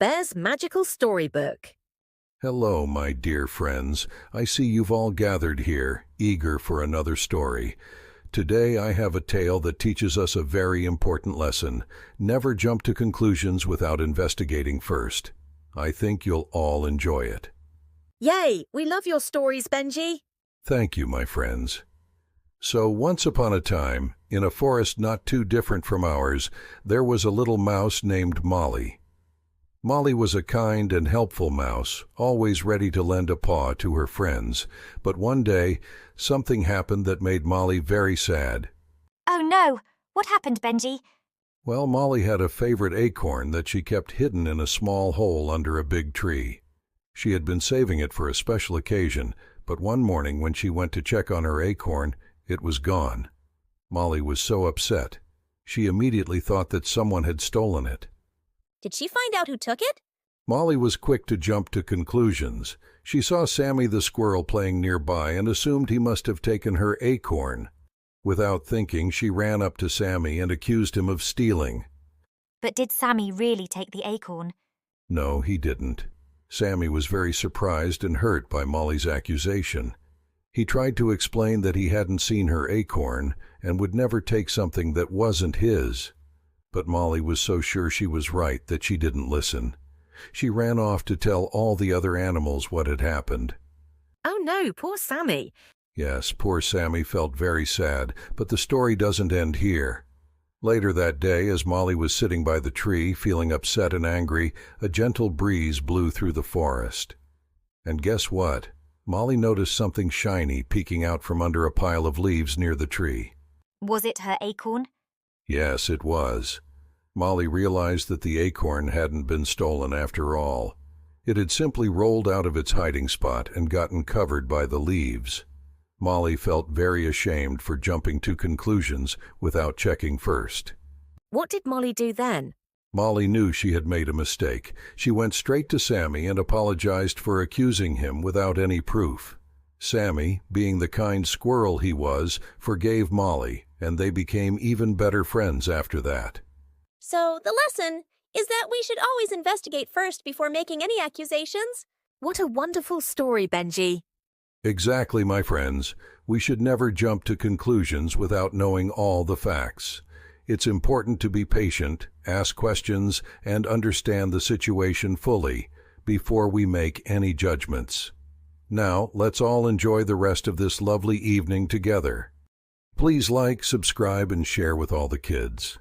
Bear's Magical Storybook. Hello, my dear friends. I see you've all gathered here, eager for another story. Today I have a tale that teaches us a very important lesson. Never jump to conclusions without investigating first. I think you'll all enjoy it. Yay! We love your stories, Benji. Thank you, my friends. So, once upon a time, in a forest not too different from ours, there was a little mouse named Molly. Molly was a kind and helpful mouse, always ready to lend a paw to her friends. But one day, something happened that made Molly very sad. Oh no! What happened, Benji? Well, Molly had a favorite acorn that she kept hidden in a small hole under a big tree. She had been saving it for a special occasion, but one morning when she went to check on her acorn, it was gone. Molly was so upset. She immediately thought that someone had stolen it. Did she find out who took it? Molly was quick to jump to conclusions. She saw Sammy the squirrel playing nearby and assumed he must have taken her acorn. Without thinking, she ran up to Sammy and accused him of stealing. But did Sammy really take the acorn? No, he didn't. Sammy was very surprised and hurt by Molly's accusation. He tried to explain that he hadn't seen her acorn and would never take something that wasn't his. But Molly was so sure she was right that she didn't listen. She ran off to tell all the other animals what had happened. Oh no, poor Sammy. Yes, poor Sammy felt very sad, but the story doesn't end here. Later that day, as Molly was sitting by the tree, feeling upset and angry, a gentle breeze blew through the forest. And guess what? Molly noticed something shiny peeking out from under a pile of leaves near the tree. Was it her acorn? Yes, it was. Molly realized that the acorn hadn't been stolen after all. It had simply rolled out of its hiding spot and gotten covered by the leaves. Molly felt very ashamed for jumping to conclusions without checking first. What did Molly do then? Molly knew she had made a mistake. She went straight to Sammy and apologized for accusing him without any proof. Sammy, being the kind squirrel he was, forgave Molly, and they became even better friends after that. So the lesson is that we should always investigate first before making any accusations? What a wonderful story, Benji. Exactly, my friends. We should never jump to conclusions without knowing all the facts. It's important to be patient, ask questions, and understand the situation fully before we make any judgments. Now, let's all enjoy the rest of this lovely evening together. Please like, subscribe, and share with all the kids.